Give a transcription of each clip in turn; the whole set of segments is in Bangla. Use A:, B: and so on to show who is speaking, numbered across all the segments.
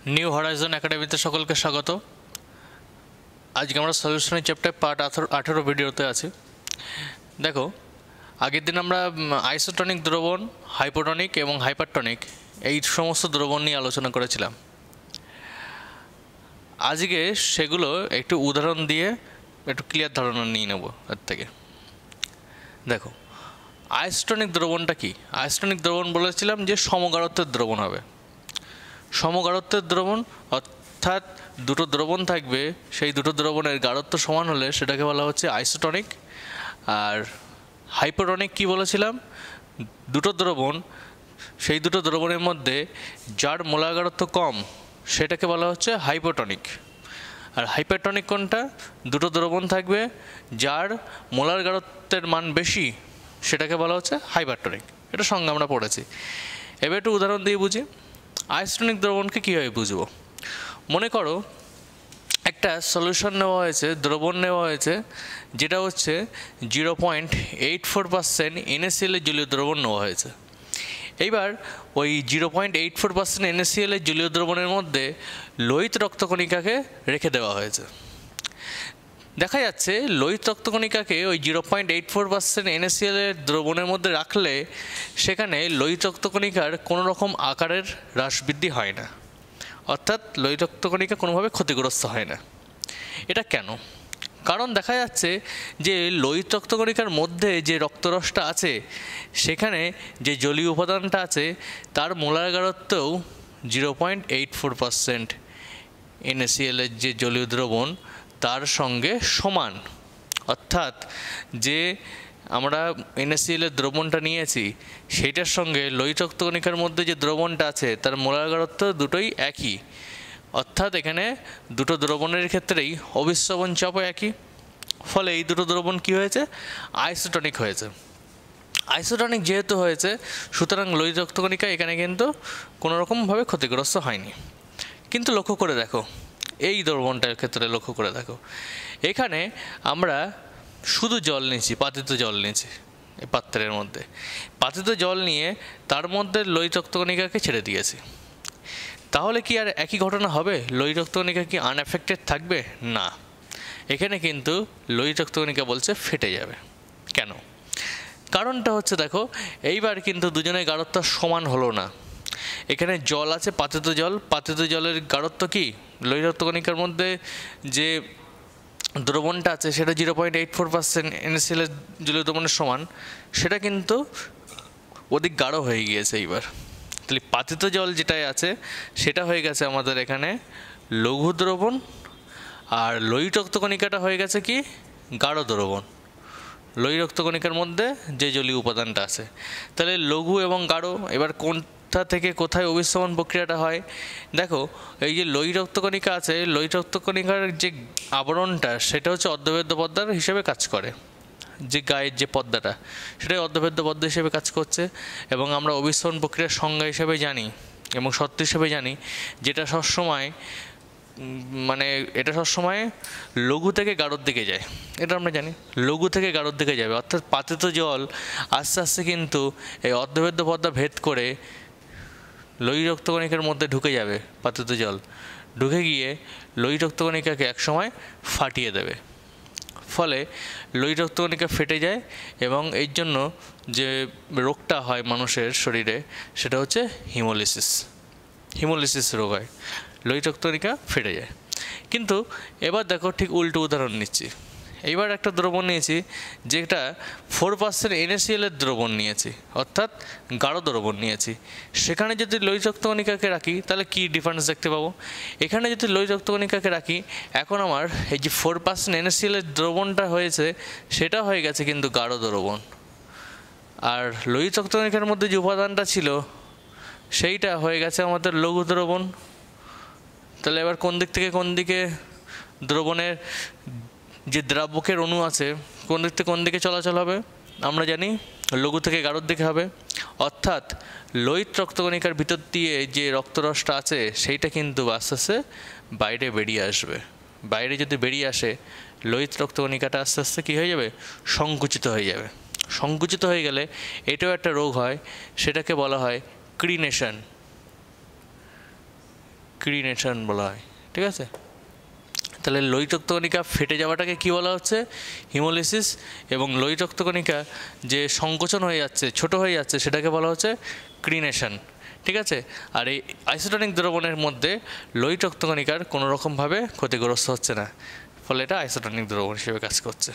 A: নিউ হরাইজন একাডেমিতে সকলকে স্বাগত। আজকে আমরা সলিউশনের চ্যাপ্টার পার্ট 18 ভিডিওতে আছি। দেখো, আগের দিন আমরা আইসোটনিক দ্রবণ, হাইপোটনিক এবং হাইপারটনিক এই সমস্ত দ্রবণ নিয়ে আলোচনা করেছিলাম। আজকে সেগুলো একটু উদাহরণ দিয়ে একটু ক্লিয়ার ধারণা নিয়ে নেব এর থেকে। দেখো, আইসোটনিক দ্রবণটা কি? আইসোটনিক দ্রবণ বলেছিলাম যে সমগাঢ়ত্বের দ্রবণ হবে। সমগাঢ়ত্বের দ্রবণ অর্থাৎ দুটো দ্রবণ থাকবে, সেই দুটো দ্রবণের গাঢ়ত্ব সমান হলে সেটাকে বলা হচ্ছে আইসোটনিক। আর হাইপোটনিক কি বলেছিলাম? দুটো দ্রবণ, সেই দুটো দ্রবণের মধ্যে যার মোলার গাঢ়ত্ব কম সেটাকে বলা হচ্ছে হাইপোটনিক। আর হাইপারটনিক কোনটা? দুটো দ্রবণ থাকবে, যার মোলার গাঢ়ত্বের মান বেশি সেটাকে বলা হচ্ছে হাইপারটনিক। এটা সঙ্গে আমরা পড়েছি। এবার একটু উদাহরণ দিয়ে বুঝি। আইসোটনিক দ্রবণকে কীভাবে বুঝবো? মনে করো একটা সলিউশন নেওয়া হয়েছে, দ্রবণ নেওয়া হয়েছে, যেটা হচ্ছে 0.84% NaCl জলীয় দ্রবণ নেওয়া হয়েছে। এইবার ওই 0.84% NaCl জলীয় দ্রবণের মধ্যে লোহিত রক্তকণিকাকে রেখে দেওয়া হয়েছে। দেখা যাচ্ছে লোহিত রক্তকণিকাকে ওই 0.84% NaCl দ্রবণের মধ্যে রাখলে সেখানে লোহিত রক্তকণিকার কোনো রকম আকারের হ্রাস বৃদ্ধি হয় না, অর্থাৎ লোহিত রক্তকণিকা কোনোভাবে ক্ষতিগ্রস্ত হয় না। এটা কেন? কারণ দেখা যাচ্ছে যে লোহিত রক্তকণিকার মধ্যে যে রক্তরসটা আছে সেখানে যে জলীয় উপাদানটা আছে তার মোলার গাঢ়ত্বও 0.84% NaCl যে জলীয় দ্রবণ তার সঙ্গে সমান। অর্থাৎ যে আমরা NaCl দ্রবণটা নিয়েছি সেইটার সঙ্গে লোহিত রক্তকণিকার মধ্যে যে দ্রবণটা আছে তার মোলার গাঢ়ত্ব দুটোই একই। অর্থাৎ এখানে দুটো দ্রবণের ক্ষেত্রেই অবিশ্রবণ চাপও একই। ফলে এই দুটো দ্রবণ কী হয়েছে? আইসোটনিক হয়েছে। আইসোটনিক যেহেতু হয়েছে, সুতরাং লোহিত রক্তকণিকা এখানে কিন্তু কোনোরকমভাবে ক্ষতিগ্রস্ত হয়নি। কিন্তু লক্ষ্য করে দেখো, এই দ্রবণটার ক্ষেত্রে লক্ষ্য করে দেখো, এখানে আমরা শুধু জল নিয়েছি, পাতিত জল নিয়েছি এই পাত্রের মধ্যে। পাতিত জল নিয়ে তার মধ্যে লোহিত রক্তকণিকাকে ছেড়ে দিয়েছি। তাহলে কি আর একই ঘটনা হবে? লোহিত রক্তকণিকা কি আনএফেক্টেড থাকবে? না, এখানে কিন্তু লোহিত রক্তকণিকা বলছে ফেটে যাবে। কেন? কারণটা হচ্ছে দেখো, এইবার কিন্তু দুজনের গাঢ়ত্ব সমান হলো না। এখানে জল আছে, পাতিত জল, পাতিত জলের গাঢ়ত্ব কি? লোহিত রক্তকণিকার মধ্যে যে দ্রবণটা আছে সেটা 0.84% NaCl জলীয় দ্রবণের সমান, সেটা কিন্তু অধিক গাঢ় হয়ে গিয়েছে। এইবার তাহলে পাতিত জল যেটাই আছে সেটা হয়ে গেছে আমাদের এখানে লঘু দ্রবণ, আর লোহিত রক্তকণিকাটা হয়ে গেছে কি? গাঢ় দ্রবণ। লোহিত রক্তকণিকার মধ্যে যে জলীয় উপাদানটা আছে, তাহলে লঘু এবং গাঢ়, এবার কোনটা থেকে কোথায় অবিশ্রবণ প্রক্রিয়াটা হয়? দেখো, এই যে লোহিত রক্তকণিকা আছে, লোহিত রক্তকণিকার যে আবরণটা সেটা হচ্ছে অর্ধভেদ্য পর্দা হিসেবে কাজ করে। যে গায়ের যে পর্দাটা সেটাই অর্ধভেদ্য পর্দা হিসেবে কাজ করছে, এবং আমরা অবিশ্রবণ প্রক্রিয়ার সংজ্ঞা হিসেবে জানি এবং সত্য হিসেবে জানি যেটা সবসময় এটা সবসময় লঘু থেকে গাঢ়র দিকে যায়। এটা আমরা জানি লঘু থেকে গাঢ়র দিকে যাবে। অর্থাৎ পাতিত জল আস্তে আস্তে কিন্তু এই অর্ধভেদ্য পর্দা ভেদ করে লোহিত রক্তকণিকার মধ্যে ঢুকে যাবে। পাতিত জল ঢুকে গিয়ে লোহিত রক্তকণিকাকে একসময় ফাটিয়ে দেবে। ফলে লোহিত রক্তকণিকা ফেটে যায়, এবং এর জন্য যে রোগটা হয় মানুষের শরীরে সেটা হচ্ছে হিমোলিসিস রোগ হয়, লোহিত রক্তকণিকা ফেটে যায়। কিন্তু এবার দেখো, ঠিক উল্টো উদাহরণ নিচ্ছি। এইবার একটা দ্রবণ নিয়েছি যেটা 4% NaCl দ্রবণ নিয়েছি, অর্থাৎ গাঢ় দ্রবণ নিয়েছি। সেখানে যদি লোহিত রক্তকণিকাকে রাখি তাহলে কি ডিফারেন্স দেখতে পাবো? এখানে যদি লোহিত রক্তকণিকাকে রাখি, এখন আমার এই যে 4% NaCl দ্রবণটা হয়েছে সেটা হয়ে গেছে কিন্তু গাঢ় দ্রবণ, আর লোহিত রক্তকণিকার মধ্যে যে উপাদানটা ছিল সেইটা হয়ে গেছে আমাদের লঘু দ্রবণ। তাহলে এবার কোন দিক থেকে কোন দিকে দ্রবণের যে দ্রাবকের অণু আছে কোন দিক থেকে কোন দিকে চলাচল হবে? আমরা জানি লঘু থেকে গাঢ়র দিকে হবে। অর্থাৎ লোহিত রক্তকণিকার ভিতর দিয়ে যে রক্তরসটা আছে সেইটা কিন্তু আস্তে আস্তে বাইরে বেরিয়ে আসবে। বাইরে যদি বেরিয়ে আসে, লোহিত রক্তকণিকাটা আস্তে আস্তে কী হয়ে যাবে? সংকুচিত হয়ে যাবে। সংকুচিত হয়ে গেলে এটাও একটা রোগ হয়, সেটাকে বলা হয় ক্রিনেশন। ক্রিনেশন বলা হয়। ঠিক আছে, তাহলে লোহিত রক্তকণিকা ফেটে যাওয়াটাকে কি বলা হচ্ছে? হিমোলিসিস। এবং লোহিত রক্তকণিকা যে সংকোচন হয়ে যাচ্ছে, ছোট হয়ে যাচ্ছে, সেটাকে বলা হচ্ছে ক্রিনেশন। ঠিক আছে, আর এই আইসোটনিক দ্রবণের মধ্যে লোহিত রক্তকণিকার কোনো রকমভাবে ক্ষতিগ্রস্ত হচ্ছে না, ফলে এটা আইসোটনিক দ্রবণ হিসেবে কাজ করছে।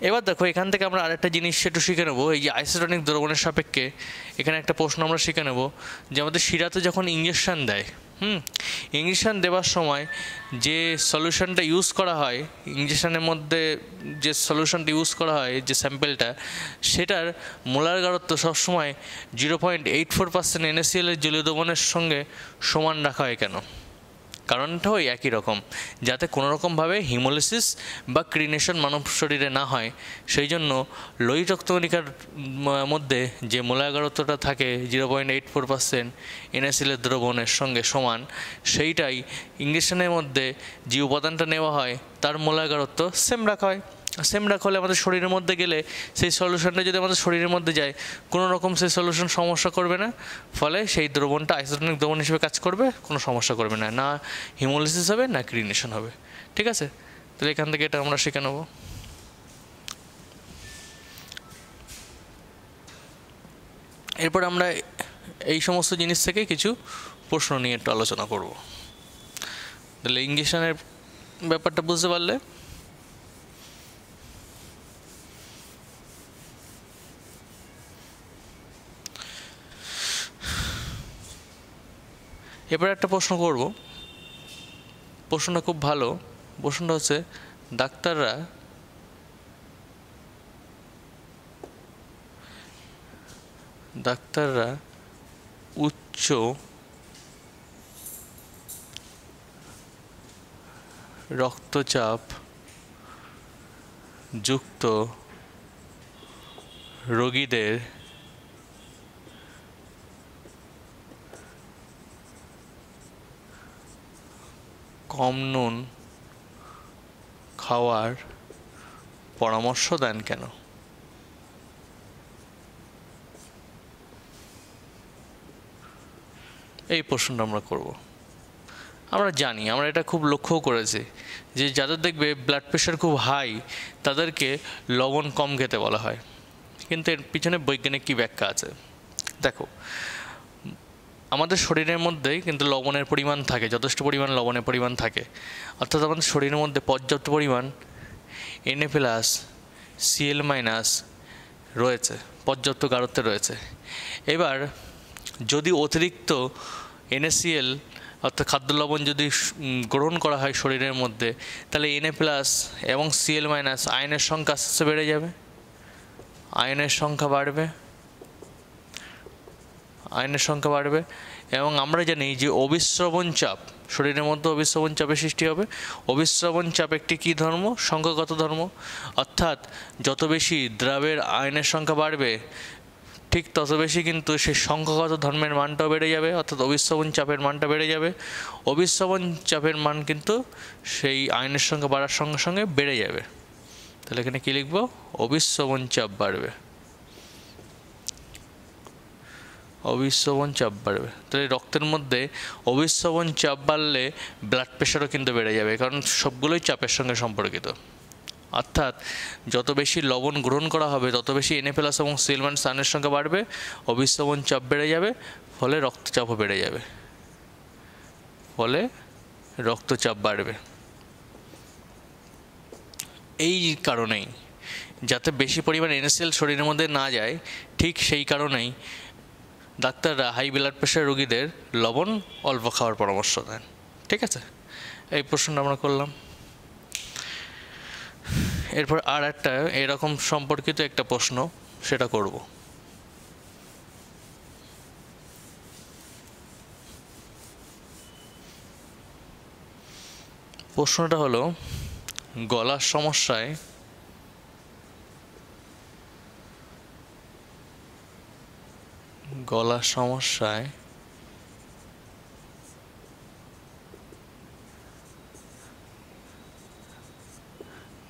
A: এবার দেখো, এখান থেকে আমরা আরেকটা জিনিস একটু শিখে নেবো। এই যে আইসোটনিক দ্রবণের সাপেক্ষে এখানে একটা প্রশ্ন আমরা শিখে নেব, যে আমাদের শিরাতে যখন ইঞ্জেকশান দেয়, ইঞ্জেকশান দেওয়ার সময় যে সলিউশনটা ইউজ করা হয়, ইঞ্জেকশানের মধ্যে যে সলিউশনটা ইউজ করা হয়, যে স্যাম্পেলটা, সেটার মোলার গাঢ়ত্ব সবসময় 0.84% NaCl এর জলীয় দ্রবণের সঙ্গে সমান রাখা হয় কেন? কারণটা ওই একই রকম, যাতে কোনো রকমভাবে হিমোলিসিস বা ক্রিনেশন মানব শরীরে না হয়। সেই জন্য লোহিত রক্তকণিকার মধ্যে যে মোলাগারত্বটা থাকে 0.84% NaCl এর দ্রবণের সঙ্গে সমান, সেইটাই ইঞ্জেকশনের মধ্যে যে উপাদানটা নেওয়া হয় তার মোলাগারত্ব সেম রাখা হয়। সেম রাখা হলে আমাদের শরীরের মধ্যে গেলে সেই সলিউশনটা যদি আমাদের শরীরের মধ্যে যায়, কোনো রকম সেই সলিউশন সমস্যা করবে না, ফলে সেই দ্রবণটা আইসোটনিক দ্রবণ হিসেবে কাজ করবে, কোনো সমস্যা করবে না, না হিমোলিসিস হবে না ক্রিনেশন হবে। ঠিক আছে, তাহলে এখান থেকে এটা আমরা শিখে নেব। এরপর আমরা এই সমস্ত জিনিস থেকে কিছু প্রশ্ন নিয়ে একটু আলোচনা করব। তাহলে ইঞ্জেকশনের ব্যাপারটা বুঝতে পারলে, এবার একটা প্রশ্ন করব। প্রশ্নটা খুব ভালো। প্রশ্নটা হচ্ছে, ডাক্তাররা উচ্চ রক্তচাপ যুক্ত রোগীদের কম নুন খাওয়ার পরামর্শ দেন কেন? এই প্রশ্নটা আমরা করব। আমরা জানি, আমরা এটা খুব লক্ষ্যও করেছি, যে যাদের দেখবে ব্লাড প্রেশার খুব হাই, তাদেরকে লবণ কম খেতে বলা হয়। কিন্তু এর পিছনে বৈজ্ঞানিক কী ব্যাখ্যা আছে দেখো। আমাদের শরীরের মধ্যেই কিন্তু লবণের পরিমাণ থাকে, যথেষ্ট পরিমাণ লবণের পরিমাণ থাকে। অর্থাৎ আমাদের শরীরের মধ্যে পর্যাপ্ত পরিমাণ Na+Cl- রয়েছে, পর্যাপ্ত গাঢ়ত্বে রয়েছে। এবার যদি অতিরিক্ত NaCl অর্থাৎ খাদ্য লবণ যদি গ্রহণ করা হয় শরীরের মধ্যে, তাহলে Na+ এবং Cl- আয়নের সংখ্যা আস্তে আস্তে বেড়ে যাবে, আয়নের সংখ্যা বাড়বে। এবং আমরা জানি যে অবিশ্রবণ চাপ, শরীরের মধ্যে অবিশ্রবণ চাপের সৃষ্টি হবে। অবিশ্রবণ চাপ একটি কী ধর্ম? সংখ্যাগত ধর্ম। অর্থাৎ যত বেশি দ্রাবের আয়নের সংখ্যা বাড়বে, ঠিক তত বেশি কিন্তু সেই সংখ্যাগত ধর্মের মানটাও বেড়ে যাবে, অর্থাৎ অবিশ্রবণ চাপের মানটা বেড়ে যাবে। অবিশ্রবণ চাপের মান কিন্তু সেই আয়নের সংখ্যা বাড়ার সঙ্গে সঙ্গে বেড়ে যাবে। তাহলে এখানে কী লিখব? অবিশ্রবণ চাপ বাড়বে, অবিশ্রবণ চাপ বাড়বে। তাহলে রক্তের মধ্যে অবিশ্রবণ চাপ বাড়লে ব্লাড প্রেশারও কিন্তু বেড়ে যাবে, কারণ সবগুলোই চাপের সঙ্গে সম্পর্কিত। অর্থাৎ যত বেশি লবণ গ্রহণ করা হবে, তত বেশি Na+ এবং Cl- আয়নের সংখ্যা বাড়বে, অবিশ্রবণ চাপ বেড়ে যাবে, ফলে রক্তচাপও বেড়ে যাবে, রক্তচাপ বাড়বে। এই কারণেই, যাতে বেশি পরিমাণ NaCl শরীরের মধ্যে না যায়, ঠিক সেই কারণেই ডাক্তাররা হাই ব্লাড প্রেশার রোগীদের লবণ অল্প খাওয়ার পরামর্শ দেন। ঠিক আছে, এই প্রশ্নটা আমরা করলাম। এরপর আর একটা এরকম সম্পর্কিত একটা প্রশ্ন, সেটা করব। প্রশ্নটা হলো, গলার সমস্যায়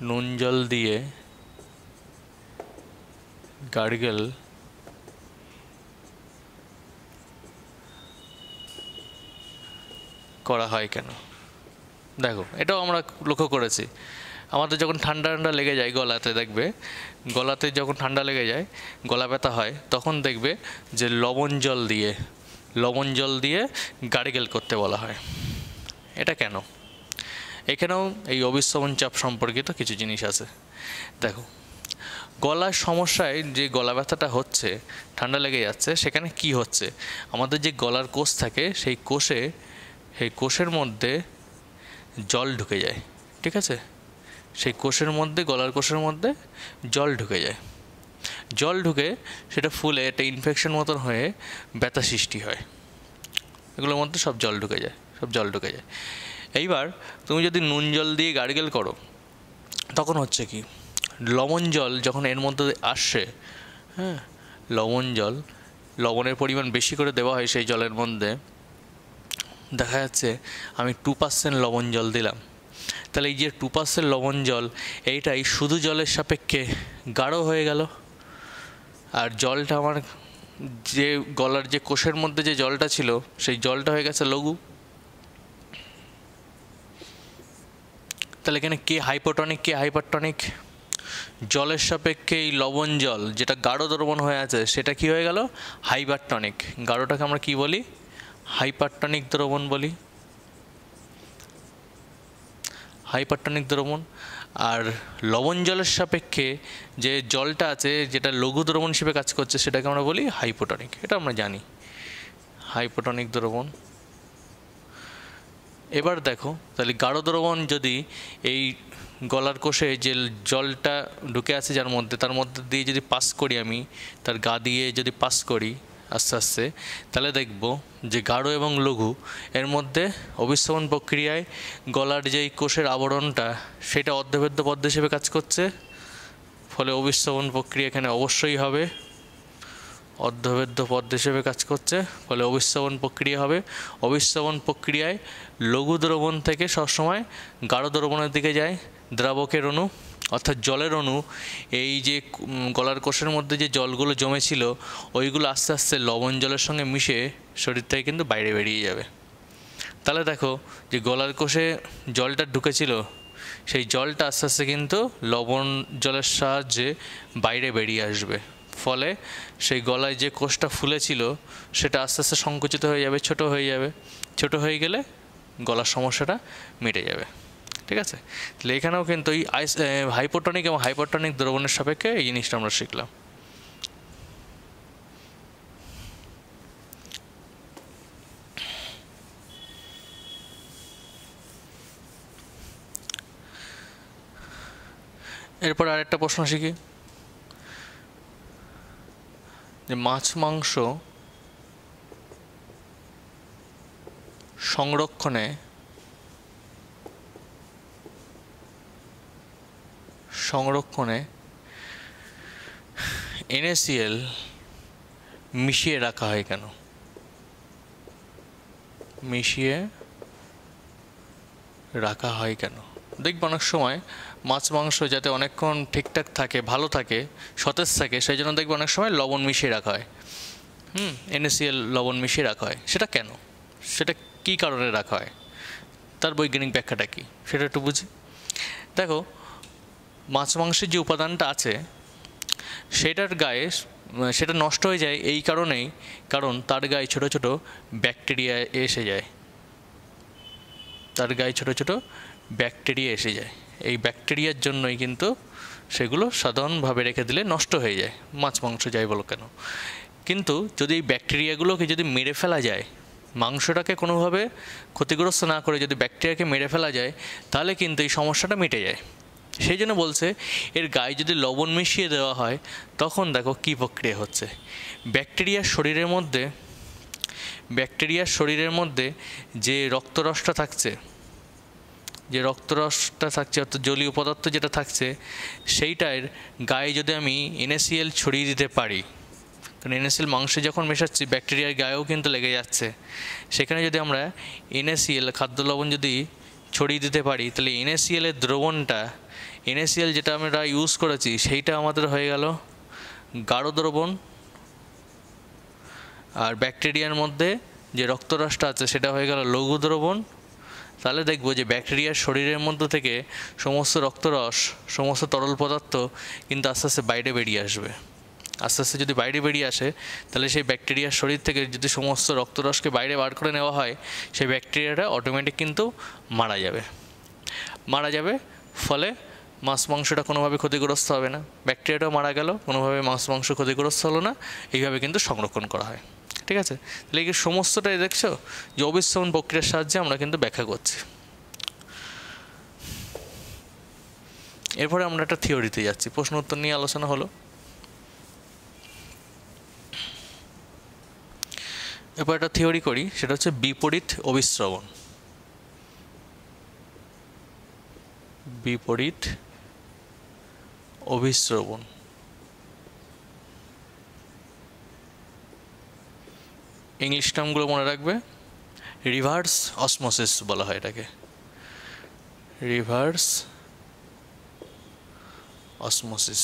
A: নুন জল দিয়ে গার্গেল করা হয় কেন? দেখো, এটাও আমরা লক্ষ্য করেছি, আমাদের যখন ঠান্ডা ঠান্ডা লেগে যায় গলাতে, দেখবে গলাতে যখন ঠান্ডা লেগে যায়, গলা ব্যথা হয়, তখন দেখবে যে লবণ জল দিয়ে গার্গেল করতে বলা হয়। এটা কেন? এখানেও এই অবিশ্রবণ চাপ সম্পর্কিত কিছু জিনিস আছে। দেখো, গলার সমস্যায় যে গলা ব্যথাটা হচ্ছে, ঠান্ডা লেগে যাচ্ছে, সেখানে কি হচ্ছে, আমাদের যে গলার কোষ থাকে সেই কোষের মধ্যে জল ঢুকে যায়, ঠিক আছে? সেই কোষের মধ্যে, গলার কোষের মধ্যে জল ঢুকে যায়, জল ঢুকে সেটা ফুলে একটা ইনফেকশন মতন হয়ে ব্যথা সৃষ্টি হয়, এগুলোর মধ্যে সব জল ঢুকে যায়। এইবার তুমি যদি নুন জল দিয়ে গার্গেল করো, তখন হচ্ছে কি, লবণ জল যখন এর মধ্যে আসছে, হ্যাঁ, লবণের পরিমাণ বেশি করে দেওয়া হয় সেই জলের মধ্যে, দেখা যাচ্ছে আমি 2% লবণ জল দিলাম, তাহলে এই যে 2% লবণ জল, এইটাই শুধু জলের সাপেক্ষে গাঢ় হয়ে গেল, আর জলটা আমার যে গলার যে কোষের মধ্যে যে জলটা ছিল, সেই জলটা হয়ে গেছে লঘু। তাহলে এখানে কে হাইপোটনিক, কে হাইপারটনিক? জলের সাপেক্ষে এই লবণ জল যেটা গাঢ় দ্রবণ হয়ে আছে, সেটা কি হয়ে গেল? হাইপারটনিক। গাঢ়টাকে আমরা কি বলি? হাইপারটনিক দ্রবণ বলি, হাইপারটনিক দ্রবণ। আর লবণ জলের সাপেক্ষে যে জলটা আছে, যেটা লঘু দ্রবণ হিসেবে কাজ করছে, সেটাকে আমরা বলি হাইপোটনিক। এটা আমরা জানি, হাইপোটনিক দ্রবণ। এবার দেখো, তাহলে গাঢ় দ্রবণ যদি এই গলার কোষে যে জলটা ঢুকে আছে যার মধ্যে, তার মধ্যে দিয়ে যদি পাস করি, আমি তার গা দিয়ে যদি পাস করি আস্তে আস্তে, তাহলে দেখব যে গাঢ় এবং লঘু এর মধ্যে অবিশ্রবণ প্রক্রিয়ায় গলার যেই কোষের আবরণটা, সেটা অর্ধভেদ্য পদ হিসেবে কাজ করছে, ফলে অবিশ্রবণ প্রক্রিয়া এখানে অবশ্যই হবে, অর্ধভেদ্য পদ হিসেবে কাজ করছে, ফলে অবিশ্রবণ প্রক্রিয়া হবে। অবিশ্রবণ প্রক্রিয়ায় লঘু দ্রবণ থেকে সবসময় গাঢ় দ্রবণের দিকে যায় দ্রাবকের অণু, অর্থাৎ জলের অণু। এই যে গলার কোষের মধ্যে যে জলগুলো জমেছিল, ওইগুলো আস্তে আস্তে লবণ জলের সঙ্গে মিশে শরীর থেকে কিন্তু বাইরে বেরিয়ে যাবে। তাহলে দেখো, যে গলার কোষে জলটা ঢুকেছিল, সেই জলটা আস্তে আস্তে কিন্তু লবণ জলের সাহায্যে বাইরে বেরিয়ে আসবে, ফলে সেই গলায় যে কোষটা ফুলেছিল সেটা আস্তে আস্তে সংকুচিত হয়ে যাবে, ছোট হয়ে যাবে। ছোট হয়ে গেলে গলার সমস্যাটা মিটে যাবে, ঠিক আছে? তাহলে এখানেও কিন্তু এই হাইপোটনিক এবং হাইপারটনিক দ্রবণের সাপেক্ষে এই জিনিসটা আমরা শিখলাম। এরপর আরেকটা প্রশ্ন শিখি, যে মাছ মাংস সংরক্ষণে NaCl মিশিয়ে রাখা হয় কেন? দেখব অনেক সময় মাছ মাংস যাতে অনেকক্ষণ ঠিকঠাক থাকে, ভালো থাকে, সতেজ থাকে, সেই জন্য দেখব অনেক সময় লবণ মিশিয়ে রাখা হয়। NaCl লবণ মিশিয়ে রাখা হয়, সেটা কেন? সেটা কী কারণে রাখা হয়? তার বৈজ্ঞানিক ব্যাখ্যাটা কী, সেটা একটু বুঝি। দেখো, মাছ মাংসের যে উপাদানটা আছে, সেটার গায়ে সেটা নষ্ট হয়ে যায় এই কারণেই, কারণ তার গায়ে ছোট ছোট ব্যাকটেরিয়া এসে যায়, এই ব্যাকটেরিয়ার জন্যই কিন্তু সেগুলো সাধারণভাবে রেখে দিলে নষ্ট হয়ে যায়, মাছ মাংস যাই বলো কেন। কিন্তু যদি এই ব্যাকটেরিয়াগুলোকে যদি মেরে ফেলা যায়, মাংসটাকে কোনোভাবে ক্ষতিগ্রস্ত না করে যদি ব্যাকটেরিয়াকে মেরে ফেলা যায়, তাহলে কিন্তু এই সমস্যাটা মিটে যায়। সেই জন্য বলছে, এর গায়ে যদি লবণ মিশিয়ে দেওয়া হয়, তখন দেখো কী প্রক্রিয়া হচ্ছে। ব্যাকটেরিয়ার শরীরের মধ্যে যে রক্তরসটা থাকছে, অর্থাৎ জলীয় পদার্থ যেটা থাকছে, সেইটার গায়ে যদি আমি NaCl ছড়িয়ে দিতে পারি, কারণ NaCl মাংসে যখন মেশাচ্ছি, ব্যাকটেরিয়ার গায়েও কিন্তু লেগে যাচ্ছে, সেখানে যদি আমরা NaCl খাদ্য লবণ যদি ছড়িয়ে দিতে পারি, তাহলে NaCl এর দ্রবণটা, NaCl যেটা আমরা ইউজ করেছি, সেইটা আমাদের হয়ে গেল গাঢ় দ্রবণ, আর ব্যাকটেরিয়ার মধ্যে যে রক্তরসটা আছে সেটা হয়ে গেল লঘু দ্রবণ, তাহলে দেখব যে ব্যাকটেরিয়ার শরীরের মধ্যে থেকে সমস্ত রক্তরস, সমস্ত তরল পদার্থ কিন্তু আস্তে আস্তে বাইরে বেরিয়ে আসবে। আস্তে আস্তে যদি বাইরে বেরিয়ে আসে, তাহলে সেই ব্যাকটেরিয়ার শরীর থেকে যদি সমস্ত রক্তরসকে বাইরে বার করে নেওয়া হয়, সেই ব্যাকটেরিয়াটা অটোমেটিক কিন্তু মারা যাবে। ফলে মাছ মাংসটা কোনোভাবে ক্ষতিগ্রস্ত হবে না, ব্যাকটেরিয়াটাও মারা গেল, কোনোভাবে মাছ মাংস ক্ষতিগ্রস্ত হলো না। এইভাবে কিন্তু সংরক্ষণ করা হয়। ঠিক আছে, তাহলে এই সমস্তটাই দেখছো যে অবিশ্রবণ প্রক্রিয়ার সাহায্যে আমরা কিন্তু ব্যাখ্যা করছি। এরপরে আমরা একটা থিওরিতে যাচ্ছি, প্রশ্ন উত্তর নিয়ে আলোচনা হলো। এরপর একটা থিওরি করি, সেটা হচ্ছে বিপরীত অভিস্রবণ। বিপরীত অভিস্রবণ, ইংলিশ টার্মগুলো মনে রাখবে। রিভার্স অসমোসিস বলা হয় এটাকে, রিভার্স অসমোসিস।